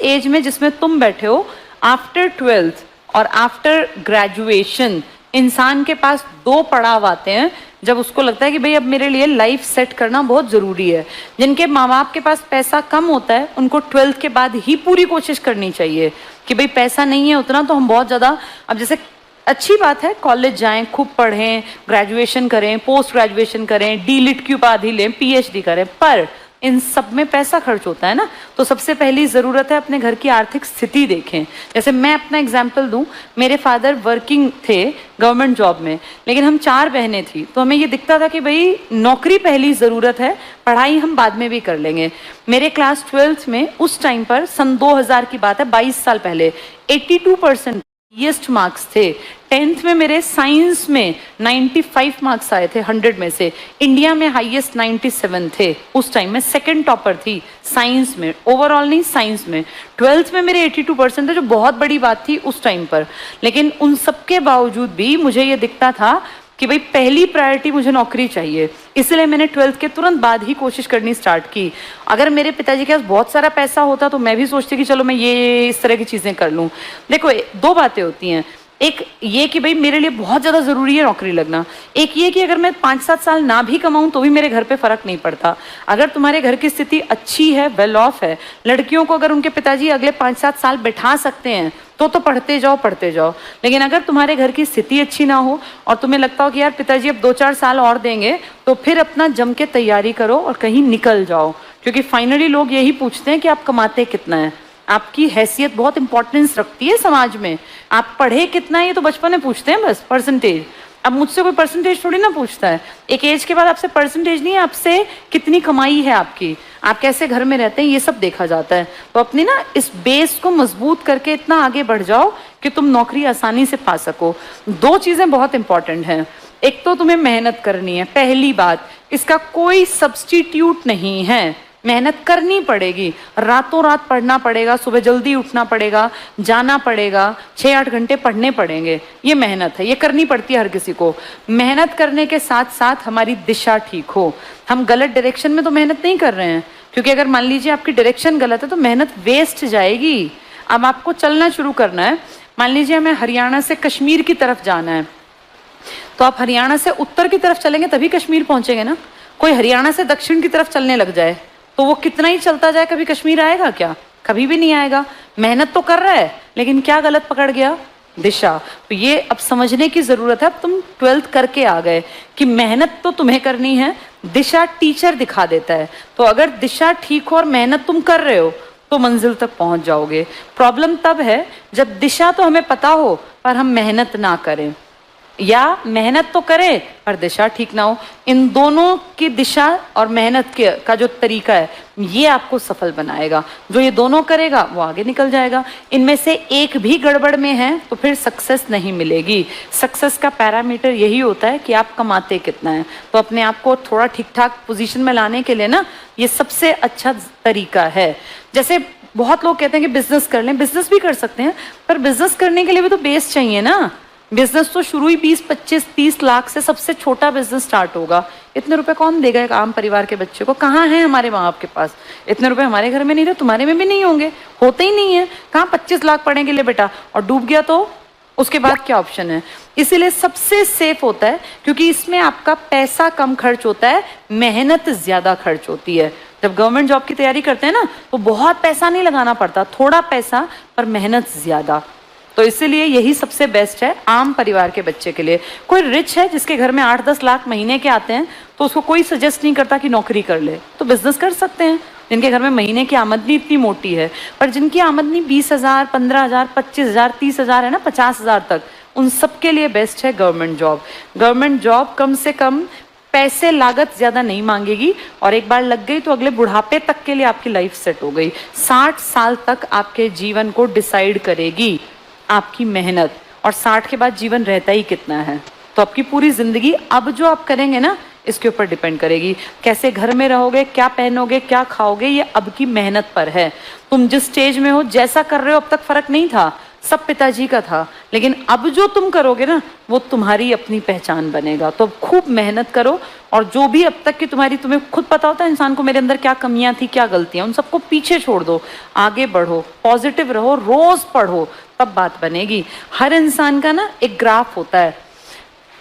As में जिसमें तुम बैठे हो, आफ्टर 12th और आफ्टर ग्रेजुएशन इंसान के पास 2 पड़ाव आते हैं जब उसको लगता है कि भाई अब मेरे लिए लाइफ सेट करना बहुत ज़रूरी है। जिनके माँ बाप के पास पैसा कम होता है उनको 12th के बाद ही पूरी कोशिश करनी चाहिए कि भाई पैसा नहीं है उतना तो हम बहुत ज़्यादा, अब जैसे अच्छी बात है कॉलेज जाएं, खूब पढ़ें, ग्रेजुएशन करें, पोस्ट ग्रेजुएशन करें, डीलिट की उपाधि लें, पीएचडी करें, पर इन सब में पैसा खर्च होता है ना। तो सबसे पहली ज़रूरत है अपने घर की आर्थिक स्थिति देखें। जैसे मैं अपना एग्जाम्पल दूं, मेरे फादर वर्किंग थे गवर्नमेंट जॉब में, लेकिन हम 4 बहनें थी, तो हमें ये दिखता था कि भाई नौकरी पहली ज़रूरत है, पढ़ाई हम बाद में भी कर लेंगे। मेरे क्लास 12th में उस टाइम पर सन 2000 की बात है, 22 साल पहले, 82% हाईएस्ट मार्क्स थे। 10th में मेरे साइंस में 95 मार्क्स आए थे 100 में से। इंडिया में हाईएस्ट 97 थे उस टाइम में, सेकंड टॉपर थी साइंस में, ओवरऑल नहीं साइंस में। 12th में मेरे 82% थे, जो बहुत बड़ी बात थी उस टाइम पर। लेकिन उन सब के बावजूद भी मुझे ये दिखता था कि भाई पहली प्रायोरिटी मुझे नौकरी चाहिए, इसलिए मैंने 12th के तुरंत बाद ही कोशिश करनी स्टार्ट की। अगर मेरे पिताजी के पास बहुत सारा पैसा होता तो मैं भी सोचती कि चलो मैं ये इस तरह की चीज़ें कर लूँ। देखो 2 बातें होती हैं, एक ये कि भाई मेरे लिए बहुत ज़्यादा ज़रूरी है नौकरी लगना, एक ये कि अगर मैं 5-7 साल ना भी कमाऊँ तो भी मेरे घर पे फ़र्क नहीं पड़ता। अगर तुम्हारे घर की स्थिति अच्छी है, वेल ऑफ है, लड़कियों को अगर उनके पिताजी अगले 5-7 साल बैठा सकते हैं तो पढ़ते जाओ। लेकिन अगर तुम्हारे घर की स्थिति अच्छी ना हो और तुम्हें लगता हो कि यार पिताजी अब 2-4 साल और देंगे, तो फिर अपना जम के तैयारी करो और कहीं निकल जाओ। क्योंकि फाइनली लोग यही पूछते हैं कि आप कमाते कितना है। आपकी हैसियत बहुत इंपॉर्टेंस रखती है समाज में। आप पढ़े कितना है ये तो बचपन में पूछते हैं बस, परसेंटेज। अब मुझसे कोई परसेंटेज थोड़ी ना पूछता है। एक एज के बाद आपसे परसेंटेज नहीं, आपसे कितनी कमाई है आपकी, आप कैसे घर में रहते हैं, ये सब देखा जाता है। तो अपनी ना इस बेस को मजबूत करके इतना आगे बढ़ जाओ कि तुम नौकरी आसानी से पा सको। 2 चीज़ें बहुत इंपॉर्टेंट हैं। एक तो तुम्हें मेहनत करनी है, पहली बात, इसका कोई सब्स्टिट्यूट नहीं है। मेहनत करनी पड़ेगी, रातों रात पढ़ना पड़ेगा, सुबह जल्दी उठना पड़ेगा, जाना पड़ेगा, 6-8 घंटे पढ़ने पड़ेंगे। ये मेहनत है, ये करनी पड़ती है हर किसी को। मेहनत करने के साथ साथ हमारी दिशा ठीक हो। हम गलत डायरेक्शन में तो मेहनत नहीं कर रहे हैं, क्योंकि अगर मान लीजिए आपकी डायरेक्शन गलत है तो मेहनत वेस्ट जाएगी। अब आपको चलना शुरू करना है, मान लीजिए हमें हरियाणा से कश्मीर की तरफ जाना है, तो आप हरियाणा से उत्तर की तरफ चलेंगे तभी कश्मीर पहुंचेंगे ना। कोई हरियाणा से दक्षिण की तरफ चलने लग जाए तो वो कितना ही चलता जाए, कभी कश्मीर आएगा क्या? कभी भी नहीं आएगा। मेहनत तो कर रहा है लेकिन क्या गलत पकड़ गया? दिशा। तो ये अब समझने की जरूरत है। अब तुम 12th करके आ गए कि मेहनत तो तुम्हें करनी है, दिशा टीचर दिखा देता है। तो अगर दिशा ठीक हो और मेहनत तुम कर रहे हो तो मंजिल तक पहुंच जाओगे। प्रॉब्लम तब है जब दिशा तो हमें पता हो पर हम मेहनत ना करें, या मेहनत तो करें पर दिशा ठीक ना हो। इन दोनों की दिशा और मेहनत का जो तरीका है ये आपको सफल बनाएगा। जो ये दोनों करेगा वो आगे निकल जाएगा। इनमें से एक भी गड़बड़ में है तो फिर सक्सेस नहीं मिलेगी। सक्सेस का पैरामीटर यही होता है कि आप कमाते कितना है। तो अपने आप को थोड़ा ठीक ठाक पोजीशन में लाने के लिए ना ये सबसे अच्छा तरीका है। जैसे बहुत लोग कहते हैं कि बिजनेस कर लें, बिजनेस भी कर सकते हैं, पर बिजनेस करने के लिए भी तो बेस चाहिए ना। बिजनेस तो शुरू ही 20-25-30 लाख से सबसे छोटा बिजनेस स्टार्ट होगा। इतने रुपए कौन देगा एक आम परिवार के बच्चे को? कहाँ है हमारे माँ बाप के पास इतने रुपए? हमारे घर में नहीं रहे, तुम्हारे में भी नहीं होंगे, होते ही नहीं है। कहाँ 25 लाख पढ़ने के लिए बेटा, और डूब गया तो उसके बाद क्या ऑप्शन है? इसीलिए सबसे सेफ होता है, क्योंकि इसमें आपका पैसा कम खर्च होता है, मेहनत ज्यादा खर्च होती है। जब गवर्नमेंट जॉब की तैयारी करते हैं ना तो बहुत पैसा नहीं लगाना पड़ता, थोड़ा पैसा पर मेहनत ज्यादा। तो इसीलिए यही सबसे बेस्ट है आम परिवार के बच्चे के लिए। कोई रिच है जिसके घर में 8-10 लाख महीने के आते हैं तो उसको कोई सजेस्ट नहीं करता कि नौकरी कर ले, तो बिजनेस कर सकते हैं। जिनके घर में महीने की आमदनी इतनी मोटी है, पर जिनकी आमदनी 20,000, 15,000, 25,000, 30,000 है ना, 50,000 तक, उन सबके लिए बेस्ट है गवर्नमेंट जॉब। गवर्नमेंट जॉब कम से कम पैसे लागत ज्यादा नहीं मांगेगी, और एक बार लग गई तो अगले बुढ़ापे तक के लिए आपकी लाइफ सेट हो गई। 60 साल तक आपके जीवन को डिसाइड करेगी आपकी मेहनत, और 60 के बाद जीवन रहता ही कितना है। तो आपकी पूरी जिंदगी अब जो आप करेंगे ना इसके ऊपर डिपेंड करेगी। कैसे घर में रहोगे, क्या पहनोगे, क्या खाओगे, ये अब की मेहनत पर है। तुम जिस स्टेज में हो, जैसा कर रहे हो, अब तक फर्क नहीं था, सब पिताजी का था, लेकिन अब जो तुम करोगे ना वो तुम्हारी अपनी पहचान बनेगा। तो खूब मेहनत करो और जो भी अब तक की तुम्हें खुद पता होता है इंसान को मेरे अंदर क्या कमियां थी, क्या गलतियां, उन सबको पीछे छोड़ दो, आगे बढ़ो, पॉजिटिव रहो, रोज पढ़ो, तब बात बनेगी। हर इंसान का ना एक ग्राफ होता है,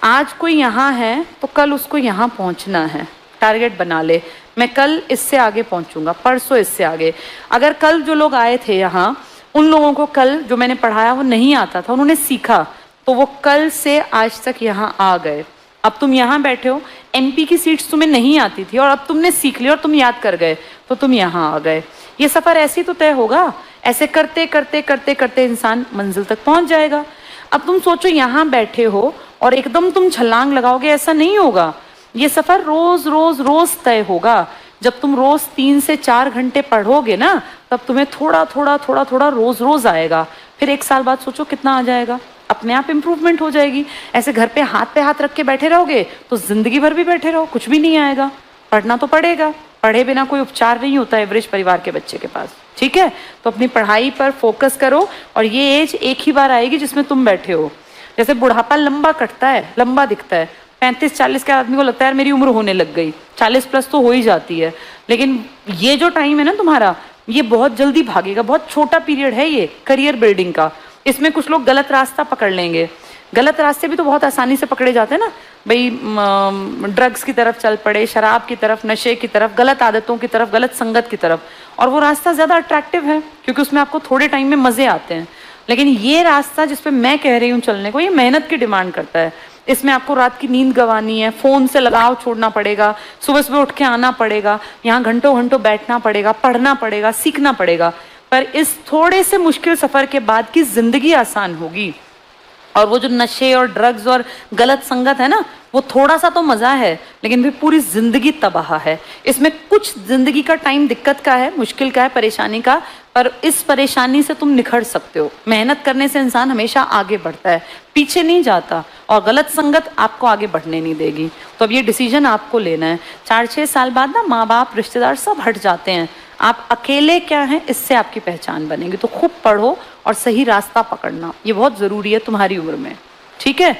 आज कोई यहाँ है तो कल उसको यहाँ पहुँचना है, टारगेट बना ले, मैं कल इससे आगे पहुँचूंगा, परसों इससे आगे। अगर कल जो लोग आए थे यहाँ, उन लोगों को कल जो मैंने पढ़ाया वो नहीं आता था, उन्होंने सीखा, तो वो कल से आज तक यहाँ आ गए। अब तुम यहाँ बैठे हो, एमपी की सीट्स तुम्हें नहीं आती थी और अब तुमने सीख लिया और तुम याद कर गए, तो तुम यहाँ आ गए। ये सफर ऐसे ही तो तय होगा, ऐसे करते करते करते करते इंसान मंजिल तक पहुंच जाएगा। अब तुम सोचो यहाँ बैठे हो और एकदम तुम छलांग लगाओगे, ऐसा नहीं होगा। ये सफर रोज रोज रोज तय होगा। जब तुम रोज 3 से 4 घंटे पढ़ोगे ना, तब तुम्हें थोड़ा थोड़ा थोड़ा थोड़ा रोज रोज आएगा। फिर 1 साल बाद सोचो कितना आ जाएगा, अपने आप इंप्रूवमेंट हो जाएगी। ऐसे घर पे हाथ रख के बैठे रहोगे तो जिंदगी भर भी बैठे रहो, कुछ भी नहीं आएगा। पढ़ना तो पड़ेगा, पढ़े बिना कोई उपचार नहीं होता एवरेज परिवार के बच्चे के पास, ठीक है। तो अपनी पढ़ाई पर फोकस करो, और ये एज एक ही बार आएगी जिसमें तुम बैठे हो। जैसे बुढ़ापा लंबा कटता है, लंबा दिखता है, 35-40 के आदमी को लगता है यार मेरी उम्र होने लग गई, 40 प्लस तो हो ही जाती है। लेकिन ये जो टाइम है ना तुम्हारा, ये बहुत जल्दी भागेगा, बहुत छोटा पीरियड है ये करियर बिल्डिंग का। इसमें कुछ लोग गलत रास्ता पकड़ लेंगे, गलत रास्ते भी तो बहुत आसानी से पकड़े जाते हैं ना भाई, ड्रग्स की तरफ चल पड़े, शराब की तरफ, नशे की तरफ, गलत आदतों की तरफ, गलत संगत की तरफ, और वो रास्ता ज़्यादा अट्रैक्टिव है क्योंकि उसमें आपको थोड़े टाइम में मज़े आते हैं। लेकिन ये रास्ता जिस पे मैं कह रही हूँ चलने को, ये मेहनत की डिमांड करता है। इसमें आपको रात की नींद गंवानी है, फ़ोन से लगाव छोड़ना पड़ेगा, सुबह सुबह उठ के आना पड़ेगा, यहाँ घंटों घंटों बैठना पड़ेगा, पढ़ना पड़ेगा, सीखना पड़ेगा। पर इस थोड़े से मुश्किल सफ़र के बाद की ज़िंदगी आसान होगी। और वो जो नशे और ड्रग्स और गलत संगत है ना, वो थोड़ा सा तो मज़ा है, लेकिन फिर पूरी ज़िंदगी तबाह है। इसमें कुछ ज़िंदगी का टाइम दिक्कत का है, मुश्किल का है, परेशानी का, पर इस परेशानी से तुम निखर सकते हो। मेहनत करने से इंसान हमेशा आगे बढ़ता है, पीछे नहीं जाता, और गलत संगत आपको आगे बढ़ने नहीं देगी। तो अब ये डिसीजन आपको लेना है। 4-6 साल बाद ना माँ बाप, रिश्तेदार सब हट जाते हैं, आप अकेले क्या हैं इससे आपकी पहचान बनेगी। तो खूब पढ़ो और सही रास्ता पकड़ना, ये बहुत ज़रूरी है तुम्हारी उम्र में, ठीक है।